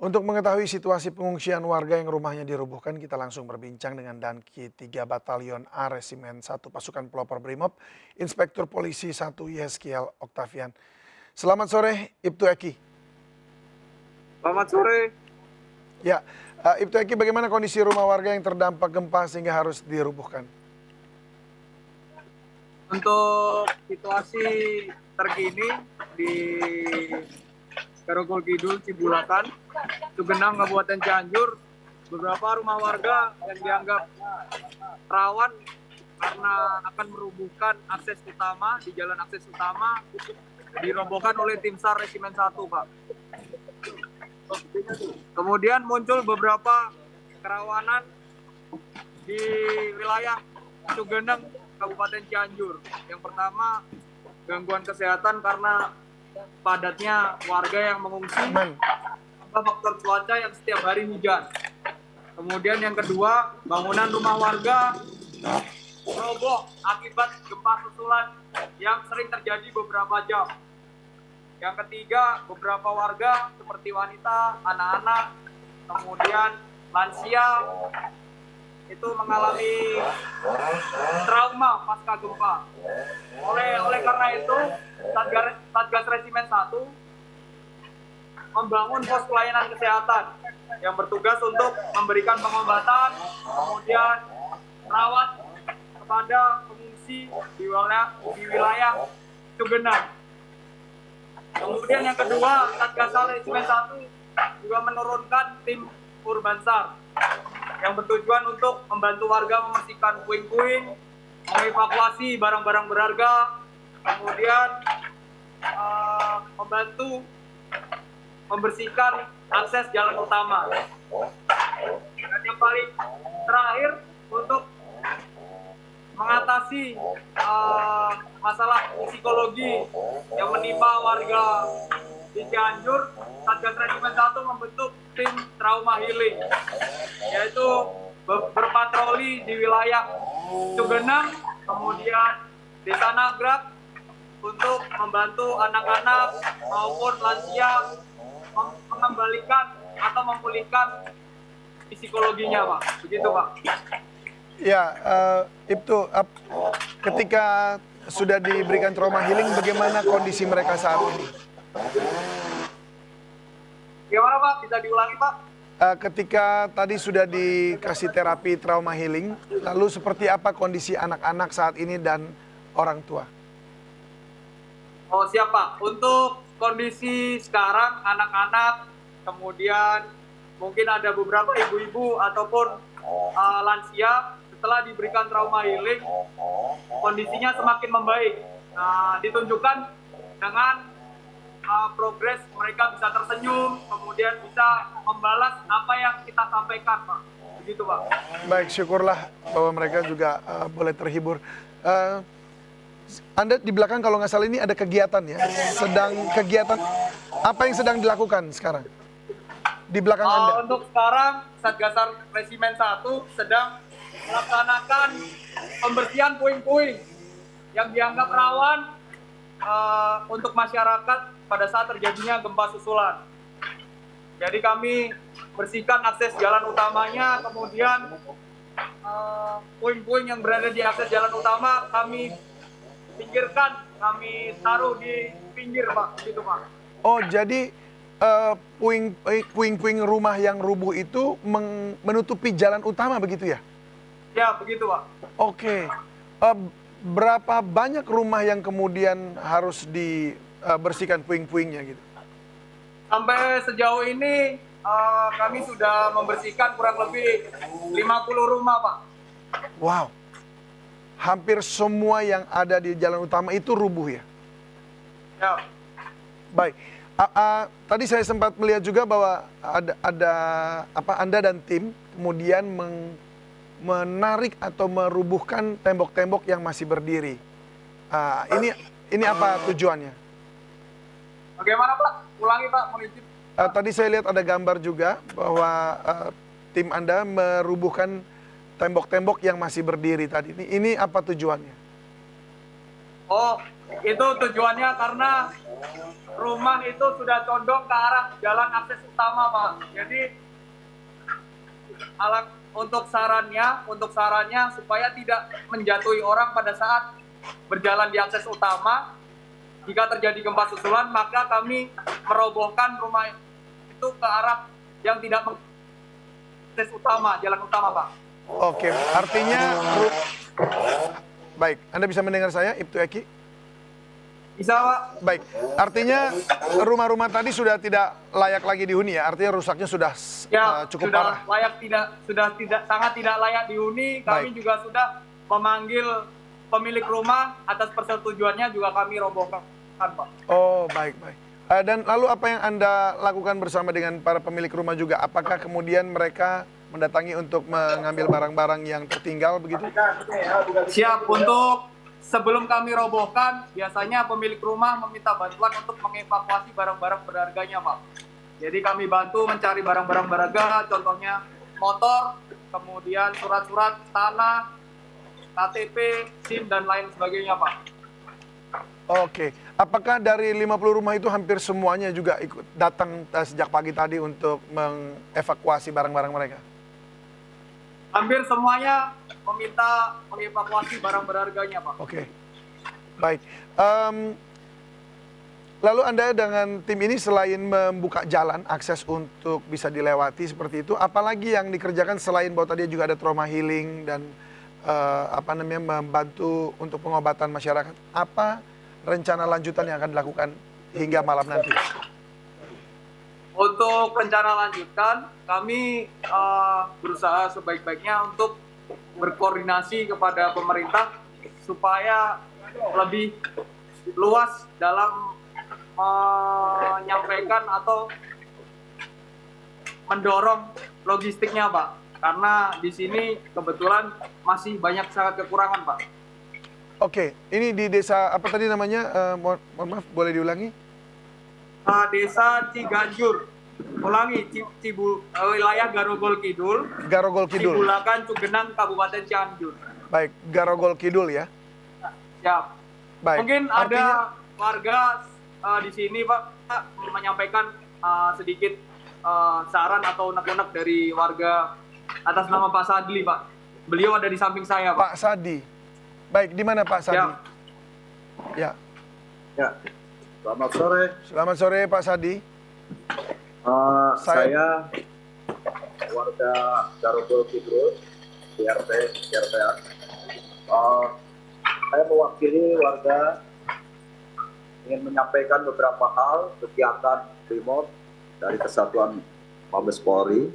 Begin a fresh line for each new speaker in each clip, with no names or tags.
Untuk mengetahui situasi pengungsian warga yang rumahnya dirobohkan, kita langsung berbincang dengan Danki 3 Batalion A Resimen 1 Pasukan Pelopor Brimob, Inspektur Polisi 1 Yeskiel Oktavian. Selamat sore, Ibtu Eki.
Selamat sore.
Ya, Ibtu Eki, bagaimana kondisi rumah warga yang terdampak gempa sehingga harus dirobohkan?
Untuk situasi terkini di Grogol Kidul, Cibulakan, Cugenang, Kabupaten Cianjur, beberapa rumah warga yang dianggap rawan karena akan merubuhkan akses utama di jalan akses utama dirobohkan oleh tim SAR Resimen 1, Pak. Kemudian muncul beberapa kerawanan di wilayah Cugenang, Kabupaten Cianjur. Yang pertama, gangguan kesehatan karena padatnya warga yang mengungsi tanpa faktor cuaca yang setiap hari hujan. Kemudian yang kedua, bangunan rumah warga roboh akibat gempa susulan yang sering terjadi beberapa jam. Yang ketiga, beberapa warga seperti wanita, anak-anak, kemudian lansia itu mengalami trauma pasca gempa. Oleh karena itu, Satgas Resimen 1 membangun pos pelayanan kesehatan yang bertugas untuk memberikan pengobatan, kemudian merawat kepada pengungsi di wilayah Cugenang. Kemudian yang kedua, Satgas Resimen 1 juga menurunkan tim Urbansar yang bertujuan untuk membantu warga membersihkan puing-puing, mengevakuasi barang-barang berharga, kemudian membantu membersihkan akses jalan utama. Dan yang paling terakhir, untuk mengatasi masalah psikologi yang menimpa warga di Cianjur, Satgas Resimen 1 membentuk tim trauma healing, yaitu berpatroli di wilayah Cugenang, kemudian Desa Nagrak untuk membantu anak-anak maupun lansia mengembalikan atau memulihkan psikologinya, Pak. Begitu, Pak.
Ya, Ibtu, ketika sudah diberikan trauma healing, bagaimana kondisi mereka saat ini?
Gimana, Pak? Bisa diulangi, Pak?
Ketika tadi sudah dikasih terapi trauma healing, lalu seperti apa kondisi anak-anak saat ini dan orang tua?
Oh, siapa? Untuk kondisi sekarang, anak-anak, kemudian mungkin ada beberapa ibu-ibu ataupun lansia, setelah diberikan trauma healing, kondisinya semakin membaik. Nah, ditunjukkan dengan progres mereka bisa tersenyum, kemudian bisa membalas apa yang kita sampaikan, Pak. Begitu, Pak.
Baik, syukurlah bahwa mereka juga boleh terhibur. Anda di belakang kalau nggak salah ini ada kegiatan ya? Kegiatan apa yang sedang dilakukan sekarang? Di belakang Anda?
Untuk sekarang, Satgas Resimen 1 sedang melaksanakan pembersihan puing-puing yang dianggap rawan untuk masyarakat pada saat terjadinya gempa susulan. Jadi kami bersihkan akses jalan utamanya, kemudian puing-puing yang berada di akses jalan utama kami pinggirkan, kami taruh di pinggir, Pak. Gitu, Pak.
Oh, jadi puing-puing rumah yang rubuh itu menutupi jalan utama begitu ya?
Ya, begitu, Pak.
Oke. Berapa banyak rumah yang kemudian harus dibersihkan puing-puingnya gitu?
Sampai sejauh ini kami sudah membersihkan kurang lebih 50 rumah, Pak.
Wow. Hampir semua yang ada di jalan utama itu rubuh ya?
Ya.
Baik. Tadi saya sempat melihat juga bahwa ada Anda dan tim kemudian menarik atau merubuhkan tembok-tembok yang masih berdiri. Ini apa tujuannya?
Bagaimana, Pak? Ulangi, Pak, mohon izin.
Tadi saya lihat ada gambar juga bahwa tim Anda merubuhkan tembok-tembok yang masih berdiri tadi. Ini apa tujuannya?
Oh, Itu tujuannya karena rumah itu sudah condong ke arah jalan akses utama, Pak. Jadi untuk sarannya supaya tidak menjatuhi orang pada saat berjalan di akses utama. Jika terjadi gempa susulan, maka kami merobohkan rumah itu ke arah yang tidak akses utama, jalan utama, Pak.
Oke, artinya baik, Anda bisa mendengar saya, Ibtu Eki?
Bisa, Pak?
Baik, artinya rumah-rumah tadi sudah tidak layak lagi dihuni ya? Artinya rusaknya sudah cukup
sudah
parah.
Sangat tidak layak dihuni. Kami
Baik.
juga sudah memanggil pemilik rumah, atas persetujuannya juga kami robohkan, Pak.
Oh, baik. Dan lalu apa yang Anda lakukan bersama dengan para pemilik rumah juga? Apakah kemudian mereka mendatangi untuk mengambil barang-barang yang tertinggal begitu?
Siap. Untuk sebelum kami robohkan, biasanya pemilik rumah meminta bantuan untuk mengevakuasi barang-barang berharganya, Pak. Jadi kami bantu mencari barang-barang berharga, contohnya motor, kemudian surat-surat tanah, KTP, SIM, dan lain sebagainya, Pak.
Oke, apakah dari 50 rumah itu hampir semuanya juga ikut datang sejak pagi tadi untuk mengevakuasi barang-barang mereka?
Hampir semuanya meminta mengevakuasi barang berharganya, Pak.
Oke, baik. Lalu Anda dengan tim ini selain membuka jalan akses untuk bisa dilewati seperti itu, apalagi yang dikerjakan selain bahwa tadi juga ada trauma healing dan membantu untuk pengobatan masyarakat? Apa rencana lanjutan yang akan dilakukan hingga malam nanti?
Untuk rencana lanjutan, kami berusaha sebaik-baiknya untuk berkoordinasi kepada pemerintah supaya lebih luas dalam menyampaikan atau mendorong logistiknya, Pak. Karena di sini kebetulan masih banyak sangat kekurangan, Pak.
Oke, ini di desa apa tadi namanya? Mohon maaf, boleh diulangi?
Desa Ciganjur, wilayah Garogol Kidul.
Garogol Kidul.
Cibulakan, Cugenang, Kabupaten Cianjur.
Baik, Garogol Kidul ya.
Siap.
Baik.
Mungkin ada warga di sini, Pak, menyampaikan sedikit saran atau unek-unek dari warga atas nama Pak Sadli, Pak. Beliau ada di samping saya, Pak.
Pak Sadi. Baik, di mana Pak Sadi?
Ya.
Ya.
Selamat sore.
Selamat sore Pak Sadi.
Saya warga Garogol Kidul, RT. Saya mewakili warga ingin menyampaikan beberapa hal kegiatan remote dari Kesatuan Mabes Polri.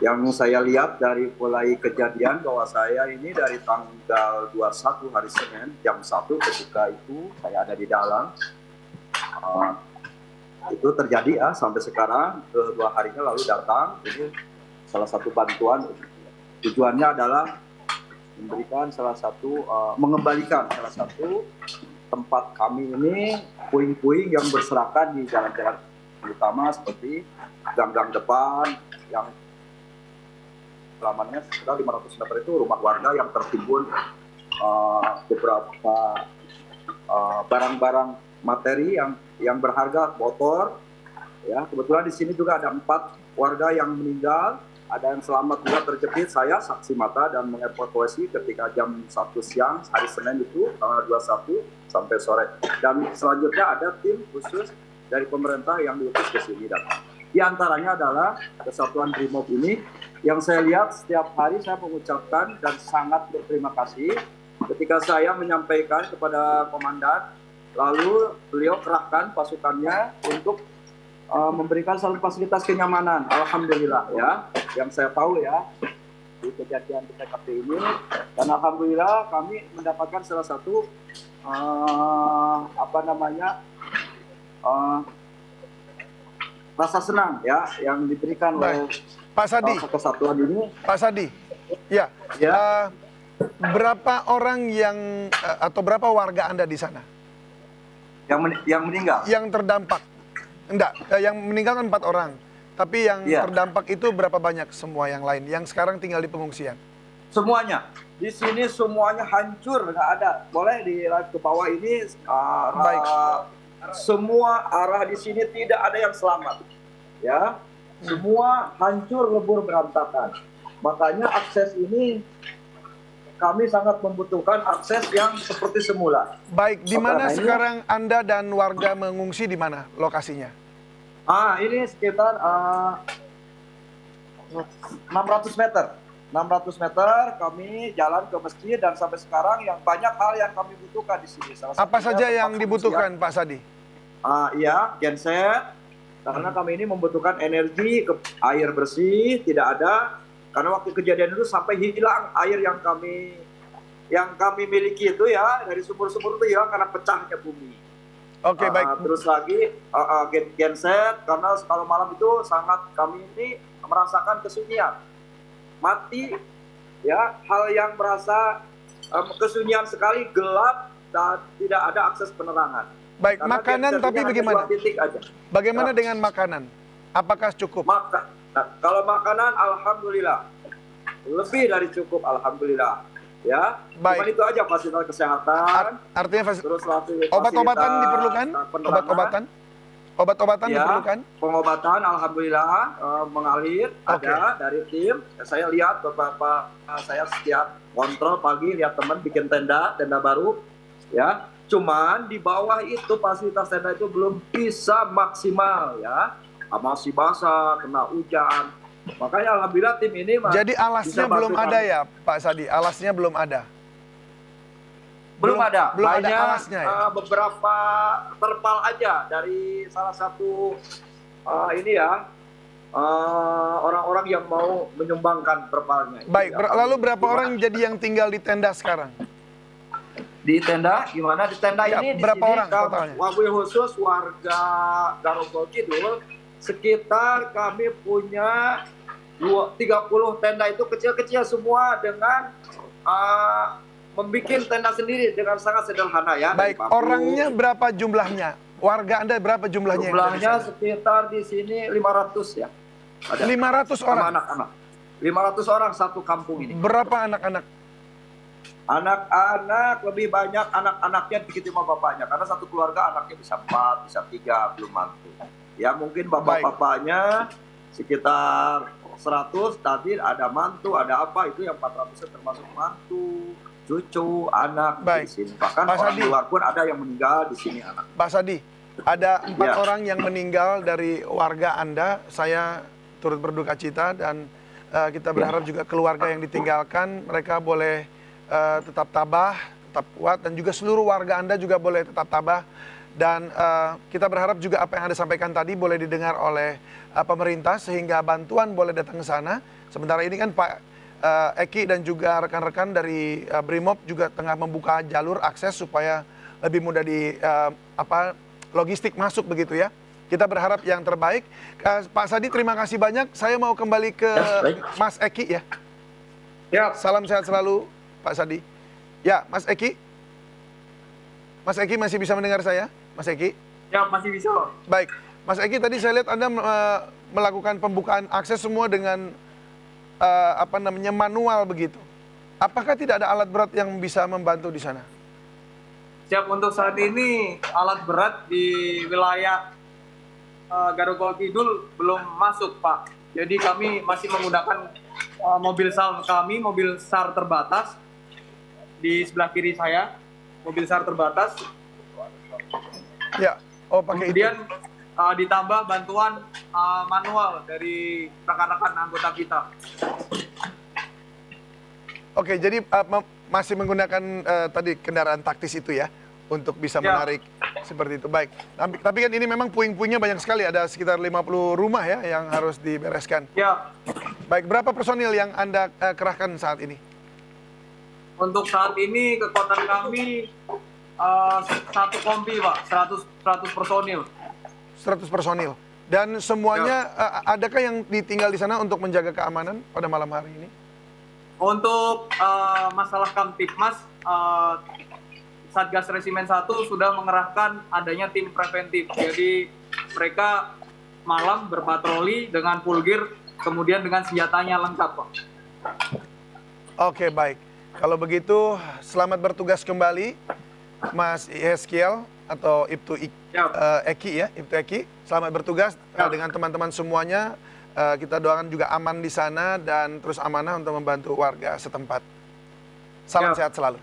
Yang saya lihat dari mulai kejadian bahwa saya ini dari tanggal 21 hari Senin jam 1 ketika itu saya ada di dalam. Itu terjadi sampai sekarang, kedua harinya lalu datang. Ini salah satu bantuan, tujuannya adalah memberikan mengembalikan salah satu tempat kami ini, puing-puing yang berserakan di jalan-jalan utama seperti gang-gang depan yang lamanya sekitar 500 meter itu rumah warga yang tertimbun beberapa barang-barang materi yang berharga, motor. Ya, kebetulan di sini juga ada 4 warga yang meninggal, ada yang selamat juga terjepit. Saya saksi mata dan mengevakuasi ketika jam 1 siang hari Senin itu tanggal 21 sampai sore. Dan selanjutnya ada tim khusus dari pemerintah yang diutus ke sini datang. Di antaranya adalah Kesatuan Brimob ini yang saya lihat setiap hari saya mengucapkan dan sangat berterima kasih ketika saya menyampaikan kepada komandan, lalu beliau kerahkan pasukannya untuk memberikan satu fasilitas kenyamanan. Alhamdulillah ya, yang saya tahu ya di kejadian di TKP ini, dan alhamdulillah kami mendapatkan salah satu rasa senang ya yang diberikan oleh
Pak Sadi.
Kesatuan ini.
Pak Sadi, ya. Berapa orang yang atau berapa warga Anda di sana?
Yang meninggal?
Yang terdampak? Enggak, yang meninggal kan 4 orang. Tapi yang terdampak itu berapa banyak semua yang lain? Yang sekarang tinggal di pengungsian?
Semuanya. Di sini semuanya hancur, nggak ada. Boleh di live ke bawah ini,
Baik.
semua arah di sini tidak ada yang selamat. Ya, semua hancur, lebur, berantakan. Makanya akses ini kami sangat membutuhkan akses yang seperti semula.
Baik, di mana
Makanya ini-
sekarang Anda dan warga mengungsi, di mana lokasinya?
Ini sekitar 600 meter. 600 meter kami jalan ke masjid dan sampai sekarang yang banyak hal yang kami butuhkan di sini. Salah
Apa
satunya
saja
tempat
yang dibutuhkan, Pak Sadi?
Iya, genset. Karena kami ini membutuhkan energi, air bersih tidak ada. Karena waktu kejadian itu sampai hilang air yang kami miliki itu ya, dari sumur-sumur itu hilang karena pecahnya bumi.
Oke, baik.
Terus lagi genset, karena kalau malam itu sangat kami ini merasakan kesunyian. Mati, ya, hal yang merasa kesunyian sekali, gelap dan tidak ada akses penerangan.
Baik,
Karena
makanan
genset
tapi
ini hanya
bagaimana?
2 titik aja.
Bagaimana
Ya.
dengan makanan? Apakah cukup?
Kalau makanan, alhamdulillah lebih dari cukup, alhamdulillah. Ya,
Baik.
cuman itu aja fasilitas kesehatan.
Artinya
Terus
obat-obatan
fasilitas
diperlukan?
penerangan.
Obat-obatan? Obat-obatan
Ya,
diperlukan?
pengobatan alhamdulillah mengalir
Oke.
ada dari tim. Saya lihat beberapa saya setiap kontrol pagi lihat teman bikin tenda baru, ya. Cuman di bawah itu fasilitas tenda itu belum bisa maksimal, ya. Masih basah, kena hujan. Makanya alhamdulillah tim ini
Jadi alasnya
bisa bantu
belum ada
kami.
ya, Pak Sadi? Alasnya belum ada?
Belum ada.
Belum ada
Hanya
alasnya ya?
beberapa terpal aja dari salah satu orang-orang yang mau menyumbangkan terpalnya.
Baik, lalu berapa orang jadi yang tinggal di tenda sekarang?
Di tenda gimana? Di tenda
Ya,
ini
berapa
di sini
orang totalnya?
wabil khusus warga Garogol Kidul sekitar kami punya 30 tenda itu kecil-kecil semua dengan membuat tenda sendiri dengan sangat sederhana ya.
Baik,
dari bambu.
orangnya berapa jumlahnya? Warga Anda berapa jumlahnya? yang ada di
Jumlahnya
sana?
sekitar di sini 500 ya. Ada
500
sama
orang.
anak-anak. 500 orang satu kampung ini.
Berapa anak-anak?
Anak-anak lebih banyak anak-anaknya dikit sama bapaknya karena satu keluarga anaknya bisa 4, bisa 3 belum mantu. Ya mungkin bapak-bapaknya sekitar 100 tadi ada mantu, ada apa itu yang 400 termasuk mantu, cucu, anak
Baik.
di sini. Bahkan
Pak
orang
Sadi.
luar pun ada yang meninggal di sini anak.
Pak Sadi, ada 4
Ya.
orang yang meninggal dari warga Anda. Saya turut berduka cita dan kita berharap juga keluarga yang ditinggalkan mereka boleh tetap tabah, tetap kuat, dan juga seluruh warga Anda juga boleh tetap tabah. Dan kita berharap juga apa yang Anda sampaikan tadi boleh didengar oleh pemerintah sehingga bantuan boleh datang ke sana. Sementara ini kan Pak Eki dan juga rekan-rekan dari Brimob juga tengah membuka jalur akses supaya lebih mudah logistik masuk begitu ya. Kita berharap yang terbaik. Pak Sadi, terima kasih banyak. Saya mau kembali ke
baik.
Mas Eki ya.
Ya,
Salam sehat selalu, Pak Sadi. Ya, Mas Eki. Mas Eki masih bisa mendengar saya? Mas Eki?
Ya, masih bisa.
Baik. Mas Eki, tadi saya lihat Anda melakukan pembukaan akses semua dengan manual begitu. Apakah tidak ada alat berat yang bisa membantu di sana?
Siap, untuk saat ini alat berat di wilayah Garogol Kidul belum masuk, Pak. Jadi kami masih menggunakan mobil SAR kami, mobil SAR terbatas di sebelah kiri saya, mobil SAR terbatas.
Ya, pakai itu.
Kemudian ditambah bantuan manual dari rekan-rekan anggota kita.
Oke, jadi masih menggunakan tadi kendaraan taktis itu ya untuk bisa
Ya.
menarik seperti itu. Baik. Tapi kan ini memang puing-puingnya banyak sekali, ada sekitar 50 rumah ya yang harus dibereskan.
Ya,
Baik, berapa personil yang Anda kerahkan saat ini?
untuk saat ini kekuatan kami satu kompi, Pak, 100 personil.
100 personil. Dan semuanya adakah yang ditinggal di sana untuk menjaga keamanan pada malam hari ini?
Untuk masalah Kamtipmas, Satgas Resimen 1 sudah mengerahkan adanya tim preventif. Jadi mereka malam berpatroli dengan full gear, kemudian dengan senjatanya lengkap, Pak.
Oke, baik. Kalau begitu, selamat bertugas kembali, Mas Yeskiel atau
Siap.
Eki ya, Ibtu Eki. Selamat bertugas dengan teman-teman semuanya. Kita doakan juga aman di sana dan terus amanah untuk membantu warga setempat. Salam
Siap.
sehat selalu.